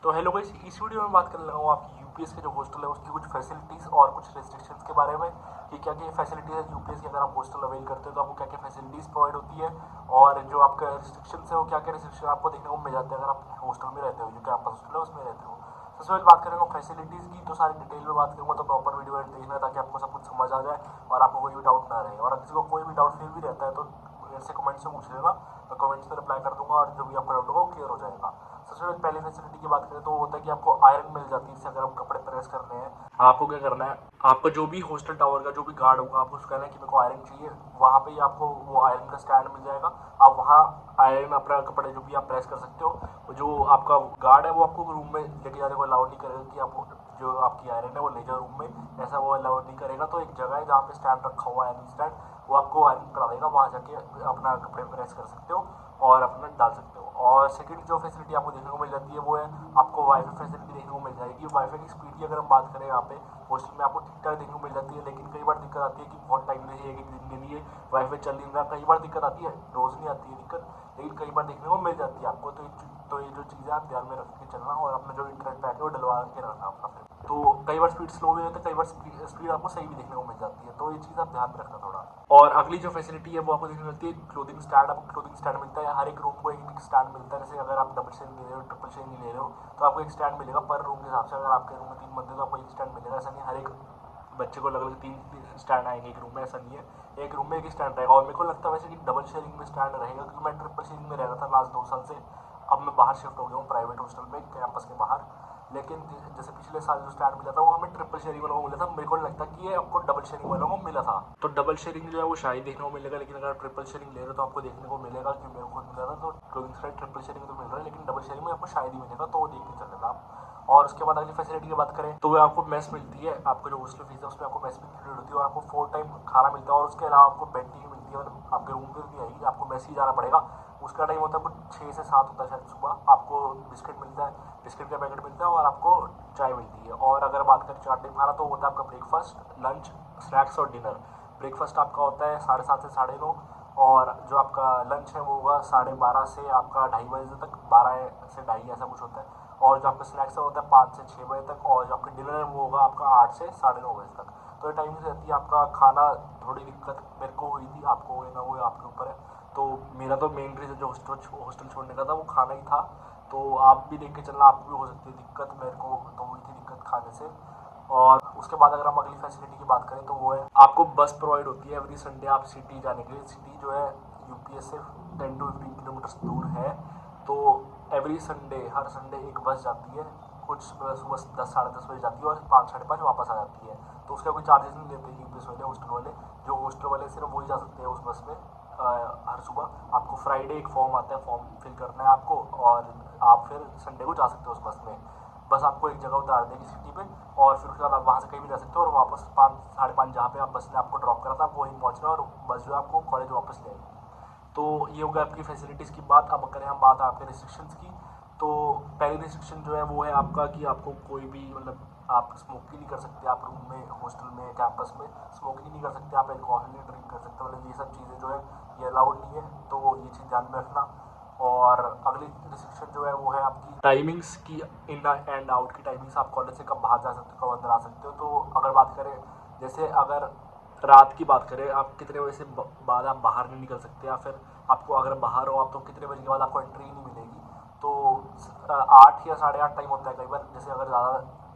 तो hello guys, इस video में बात करने लगा हूँ आपकी यूपीएस के जो हॉस्टल है उसकी कुछ फैसिलिटीज़ और कुछ रेस्ट्रिक्शंस के बारे में कि क्या क्या फैसिलिटीज़ है यूपीएस की। अगर आप हॉस्टल अवेल करते हो तो आपको क्या क्या फैसिलिटीज़ प्रोवाइड होती है और जो आपका रिस्ट्रिक्शंस है वो क्या क्या रिस्ट्रिक्शन आपको देखने को मिल जाते हैं अगर आप हॉस्टल में रहते हो, जो कैंपस हॉस्टल है उसमें रहते हो। सबसे पहले बात करेंगे फैसिलिटीज़ की, तो सारी डिटेल में बात करूँगा, तो प्रॉपर वीडियो देखना है ताकि आपको सब कुछ समझ आ जाए और आपको कोई भी डाउट ना रहे। और अगर किसी को कोई भी डाउट फिर भी रहता है तो मेरे से कमेंट्स में पूछ लेना, मैं कमेंट्स में रिप्लाई कर दूंगा और जो भी आपका डाउट होगा वो क्लियर हो जाएगा। सबसे पहले फैसिलिटी की बात करें तो वो होता है कि आपको आयरन मिल जाती है। जैसे अगर आप कपड़े प्रेस करने हैं, आपको क्या करना है, आपका जो भी हॉस्टल टावर का जो भी गार्ड होगा आपको उसको कहना है कि मेरे को आयरन चाहिए, वहाँ पे ही आपको वो आयरन का स्टैंड मिल जाएगा। आप वहाँ आयरन अपना कपड़े जो भी आप प्रेस कर सकते हो। जो आपका गार्ड है वो आपको रूम में लेके जाने को अलाउड नहीं करेगा कि आप जो आपकी आयरन है वो ले जाओ रूम में, ऐसा वो अलाउड नहीं करेगा। तो एक जगह है जहाँ पे स्टैंड रखा हुआ है आयरन स्टैंड, वो आपको आयरन करा देगा, वहाँ जाके अपना कपड़े प्रेस कर सकते हो और अपना डाल सकते हो। और सेकंड जो फैसिलिटी आपको देखने को मिल जाती है वो है आपको वाईफाई फैसिलिटी देखने को मिल जाएगी। वाईफाई की स्पीड की अगर हम बात करें यहाँ पे हॉस्टल में आपको ठीक ठाक देखने को मिल जाती है, लेकिन कई बार दिक्कत आती है कि बहुत टाइम नहीं, एक दिन के लिए वाईफाई चल नहीं रहा। कई बार दिक्कत आती है, रोज नहीं आती है दिक्कत, लेकिन कई बार देखने को मिल जाती है आपको। तो ये जो चीज़ें आप ध्यान में रख के चलना और अपना जो इंटरनेट पैक है वो डलवा के रखना अपना फिर। तो कई बार स्पीड स्लो भी रहता है, कई बार स्पीड आपको सही भी देखने को मिल जाती है, तो ये चीज़ आप ध्यान में रखना थोड़ा। और अगली जो फैसिलिटी है वो आपको देखने को मिलती है क्लोथिंग स्टैंड। आपको क्लोथिंग स्टैंड मिलता है, हर एक रूम को एक स्टैंड मिलता है। जैसे अगर आप डबल शेयरिंग ले रहे हो, ट्रिपल शेयरिंग ले रहे हो, तो आपको एक स्टैंड मिलेगा पर रूम के हिसाब से। अगर आपके रूम में 3 बंदे तो आपको एक स्टैंड मिलेगा, ऐसा नहीं हर एक बच्चे को अलग अलग 3 स्टैंड आएंगे एक रूम में, ऐसा नहीं है, एक रूम में एक स्टैंड रहेगा। और मेरे को लगता है वैसे कि डबल शेयरिंग में स्टैंड रहेगा, क्योंकि मैं ट्रिपल शेयरिंग में रह रहा था लास्ट 2 साल से। अब मैं बाहर शिफ्ट हो गया हूँ प्राइवेट हॉस्टल में कैंपस के बाहर, लेकिन जैसे पिछले साल जो स्टैंड मिला था वो हमें ट्रिपल शेयरिंग वालों को मिला था। मेरे को लगता है कि ये आपको डबल शेयरिंग वालों को मिला था। तो डबल शेयरिंग जो है वो शायद देखने को मिलेगा, लेकिन अगर ट्रिपल शेयरिंग ले रहे हो तो आपको देखने को मिलेगा कि मेरे को खुद मिला था। तो क्लोथिंग स्टैंड ट्रिपल शेयरिंग तो मिल रहा है, लेकिन डबल शेयरिंग में आपको शायद ही मिलेगा, तो वो देख के चल लेना आप। और उसके बाद अगली फैसिलिटी की बात करें तो वो आपको मेस मिलती है। आपको जो हॉस्टल फीस है उसमें आपको मेस भी इंक्लूड होती है और आपको 4 टाइम खाना मिलता है। और उसके अलावा आपको बेड टी मिलती है, मतलब आपके रूम पे भी आएगी, आपको मेस ही जाना पड़ेगा। उसका टाइम होता है कुछ 6 से 7 होता है शायद सुबह। आपको बिस्किट मिलता है, बिस्किट का पैकेट मिलता है और आपको चाय मिलती है। और अगर बात करें 4 टाइम खाना तो होता है आपका ब्रेकफास्ट, लंच, स्नैक्स और डिनर। ब्रेकफास्ट आपका होता है 7:30 से 9:30, और जो आपका लंच है वो होगा 12:30 से आपका 2:30 बजे तक, 12 से 2:30 ऐसा कुछ होता है। और जो आपका स्नैक्स होता है 5 से 6 बजे तक, और जो आपका डिनर है वो होगा आपका 8 से 9:30 बजे तक। तो ये टाइमिंग रहती है आपका खाना। थोड़ी दिक्कत मेरे को हुई थी, आपको हुई ना हुई आपके ऊपर है। तो मेरा तो मेन रीज़न जो हॉस्टल छोड़ने का था वो खाना ही था। तो आप भी देख के चलना, आपको भी हो सकती है दिक्कत, मेरे को तो हुई थी दिक्कत खाने से। और उसके बाद अगर हम अगली फैसिलिटी की बात करें तो वो है आपको बस प्रोवाइड होती है एवरी संडे आप सिटी जाने के लिए। सिटी जो है यूपीएस से 10 to 15 किलोमीटर दूर है। तो एवरी संडे, हर संडे एक बस जाती है, कुछ सुबह 10 साढ़े 10 बजे जाती है और 5 साढ़े 5 वापस आ जाती है। तो उसका कोई चार्जेस नहीं लेते यूपीएस वाले, हॉस्टल वाले। जो हॉस्टल वाले सिर्फ वही जा सकते हैं उस बस में हर सुबह। आपको फ्राइडे एक फॉर्म आता है, फॉर्म फिल करना है आपको, और आप फिर संडे को जा सकते हो उस बस में। बस आपको एक जगह उतार देगी सिटी पे, और फिर उसके बाद आप वहाँ से कहीं भी जा सकते हो, और वापस 5 साढ़े 5 जहाँ पे आप बस ने आपको ड्रॉप करा था आपको वहीं पहुँचना, और बस जो है आपको कॉलेज वापस ले आएगी। तो ये होगा आपकी फैसिलिटीज़ की बात। अब करें हम बात आपके रिस्ट्रिक्शंस की, तो पहली रिस्ट्रिक्शन जो है वो है आपका कि आपको कोई भी, मतलब आप स्मोक ही नहीं कर सकते। आप रूम में, हॉस्टल में, कैंपस में स्मोकिंग नहीं कर सकते। आप एल्कोहल नहीं ड्रिंक कर सकते, मतलब ये सब चीज़ें जो है ये अलाउड नहीं है, तो ये चीज़ ध्यान में रखना। और अगली रिस्ट्रिक्शन जो है वो है आपकी टाइमिंग्स की, इन एंड आउट की टाइमिंग्स। आप कॉलेज से कब बाहर जा सकते हो, कब अंदर आ सकते हो। तो अगर बात करें, जैसे अगर रात की बात करें, आप कितने बजे से बाद आप बाहर नहीं निकल सकते, या फिर आपको अगर बाहर हो आप तो कितने बजे के बाद आपको एंट्री नहीं मिलेगी। तो 8 या 8:30 टाइम होता है कई बार। जैसे अगर ज़्यादा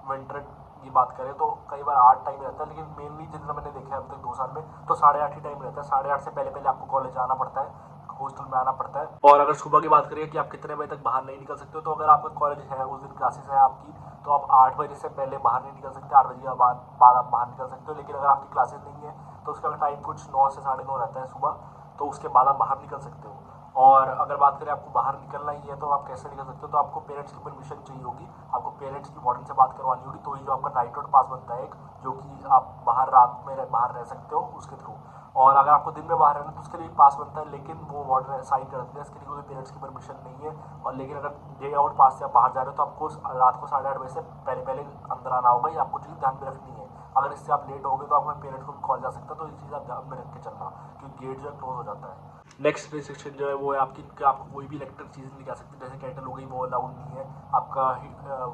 विंटर की बात करें तो कई बार 8 टाइम रहता है, लेकिन मेनली जितना मैंने देखा है अब तक 2 साल में, तो 8:30 ही टाइम रहता है। 8:30 से पहले पहले आपको कॉलेज आना पड़ता है, हॉस्टल में आना पड़ता है। और अगर सुबह की बात करिए कि आप कितने बजे तक बाहर नहीं निकल सकते हो, तो अगर आपका कॉलेज है, उस दिन क्लासेस है आपकी, तो आप 8 बजे से पहले बाहर नहीं निकल सकते। 8 बजे के बाद आप बाहर निकल सकते हो। लेकिन अगर आपकी क्लासेस नहीं है तो उसका टाइम कुछ 9 से 9:30 रहता है सुबह, तो उसके बाद आप बाहर निकल सकते हो। और अगर बात करें आपको बाहर निकलना ही है तो आप कैसे निकल सकते हो, तो आपको पेरेंट्स की परमिशन चाहिए होगी। आपको पेरेंट्स की वार्डन से बात करवानी होगी, तो ही जो आपका नाइट आउट पास बनता है एक, जो कि आप बाहर रात में बाहर रह सकते हो उसके थ्रू। और अगर आपको दिन में बाहर रहना तो उसके लिए पास बनता है, लेकिन वो वार्डन साइन कर देते हैं, इसके लिए कोई पेरेंट्स की परमिशन नहीं है। और लेकिन अगर डे आउट पास से आप बाहर जा रहे हो तो आपको रात को 8:30 बजे से पहले पहले अंदर आना होगा। ये आपको चीज़ ध्यान में रखनी है। अगर इससे आप लेट हो गए तो आपके पेरेंट्स को भी कॉल जा सकता है, तो ये चीज़ आप ध्यान में रख के चलना, क्योंकि गेट जो है क्लोज हो जाता है। नेक्स्ट रिस्ट्रिक्शन जो है वो है आपकी कि आपको कोई भी इलेक्ट्रिक चीज़ नहीं जा सकती, जैसे केटल हो गई वो अलाउड नहीं है। आपका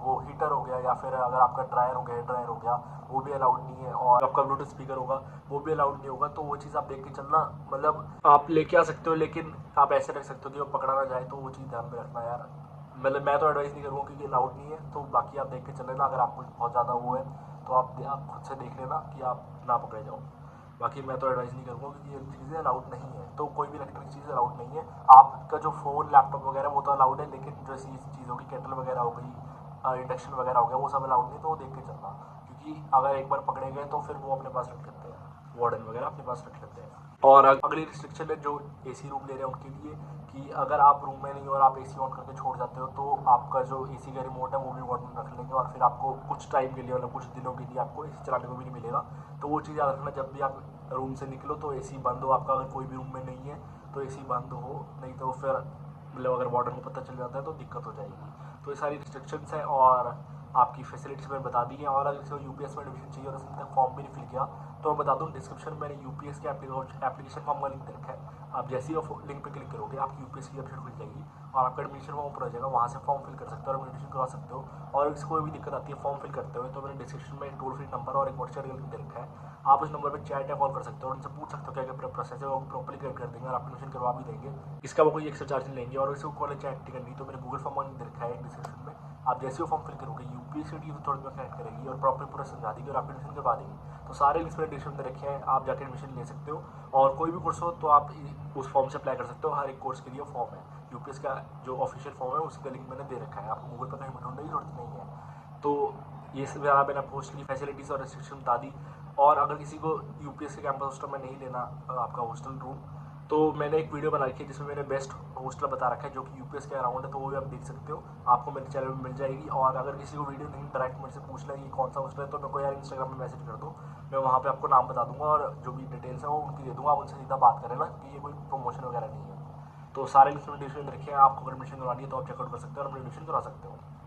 वो हीटर हो गया या फिर अगर आपका ड्रायर हो गया, ड्रायर हो गया, वो भी अलाउड नहीं है। और आपका ब्लूटूथ स्पीकर होगा वो भी अलाउड नहीं होगा। तो वो चीज़ आप देख के चलना, मतलब आप लेके आ सकते हो लेकिन आप ऐसे रख सकते हो कि वो पकड़ा ना जाए, तो वो चीज़ ध्यान में रखना यार। मतलब मैं तो एडवाइस नहीं करूँगा क्योंकि अलाउड नहीं है, तो बाकी आप देख के चल लेना। अगर आपको बहुत ज़्यादा वो है तो आप खुद से देख लेना कि आप ना पकड़े जाओ। बाकी मैं तो एडवाइस नहीं करूँगा क्योंकि ये चीज़ें अलाउड नहीं है, तो कोई भी इलेक्ट्रिक चीज़ अलाउड नहीं है। आपका जो फ़ोन लैपटॉप वगैरह वो तो अलाउड है, लेकिन जो ऐसी चीज़ होगी केटल वगैरह हो गई, इंडक्शन वगैरह हो गया, वो सब अलाउड नहीं, तो वो देख के चलना। क्योंकि अगर एक बार पकड़े गए तो फिर वो अपने पास रख लेते हैं, वार्डन वगैरह अपने पास रख लेते हैं। और अगली रिस्ट्रिक्शन है जो एसी रूम ले रहे हैं उनके लिए, कि अगर आप रूम में नहीं हो और आप एसी ऑन करके छोड़ जाते हो तो आपका जो एसी का रिमोट है वो भी वार्डन रख लेंगे और फिर आपको कुछ टाइम के लिए, मतलब कुछ दिनों के लिए आपको एसी चलाने को भी नहीं मिलेगा। तो वो चीज़ याद रखना, जब भी आप रूम से निकलो तो एसी बंद हो आपका। अगर कोई भी रूम में नहीं है तो एसी बंद हो, नहीं तो फिर मतलब अगर वार्डन को पता चल जाता है तो दिक्कत हो जाएगी। तो ये सारी रिस्ट्रिक्शंस हैं और आपकी फैसिलिटीज़ मैंने बता दी हैं। और अगर किसी को यूपीएस में एडमिशन चाहिए और उसने तक फॉर्म भी नहीं फिल किया तो मैं बता दूँ, डिस्क्रिप्शन में मैंने यूपीएस के एप्लीकेशन फॉर्म का लिंक दे रखा है। आप जैसे ही लिंक पे क्लिक करोगे आपकी यूपीएस की वेबसाइट खुल जाएगी और आपका एडमिशन फॉर्म ऊपर आ जाएगा, वहाँ से फॉर्म फिल कर सकते हो और एडमिशन करवा सकते हो। और अगर कोई भी दिक्कत आती है फॉर्म फिल करते हुए तो मैंने डिस्क्रिप्शन में एक टोल फ्री नंबर और एक व्हाट्सएप लिंक दे रखा है। आप उस नंबर पर चैट या कॉल कर सकते हो और उनसे पूछ सकते हो क्या क्या प्रोसेस है, वो प्रॉपर्ली गाइड कर देंगे और आप एडमिशन करवा भी देंगे। इसका वो कोई एक्स्ट्रा चार्ज नहीं लेंगे। और इसको कॉलेज चैट करनी तो मैंने गूगल फॉर्म दे रखा है डिस्क्रिप्शन में। आप जैसे वो फॉर्म फिल करोगे यूपीएस की टीम थोड़ी देर कनेक्ट करेगी और प्रॉपर पूरा समझा देगी और आप एडमिशन करवा देंगे। तो सारे लिंक्स मैंने डिस्क्रिप्शन में रखे हैं, आप जाकर एडमिशन ले सकते हो। और कोई भी कोर्स हो तो आप उस फॉर्म से अप्लाई कर सकते हो, हर एक कोर्स के लिए फॉर्म है। यूपीएस का जो ऑफिशियल फॉर्म है उसका लिंक मैंने दे रखा है, आपको गूगल पर कहीं ढूंढने की जरूरत नहीं है। तो ये सब मैंने मोस्टली फैसिलिटीज़ और रिस्ट्रिक्शन बता दी। और अगर किसी को यूपीएस के कैंपस हॉस्टल में नहीं लेना आपका हॉस्टल रूम, तो मैंने एक वीडियो बना रखी है जिसमें मैंने बेस्ट हॉस्टल बता रखा है जो कि यूपीएस के अराउंड है, तो वो भी आप देख सकते हो, आपको मेरे चैनल में मिल जाएगी। और अगर किसी को वीडियो नहीं डायरेक्ट मेरे से पूछ लें कि कौन सा हॉस्टल है तो मेरे को यार इंस्टाग्राम में मैसेज कर दो, मैं वहाँ पे आपको नाम बता दूंगा और जो भी डिटेल्स है वो उनकी दे दूंगा, आप उनसे सीधा बात करें ना, कि ये कोई प्रमोशन वगैरह नहीं है। तो सारे लिंक्स में डिस्क्रिप्शन में रखे हैं, आपको अगर एडमिशन करवानी है तो आप चेकआउट कर सकते हो और एडमिशन करा सकते हो।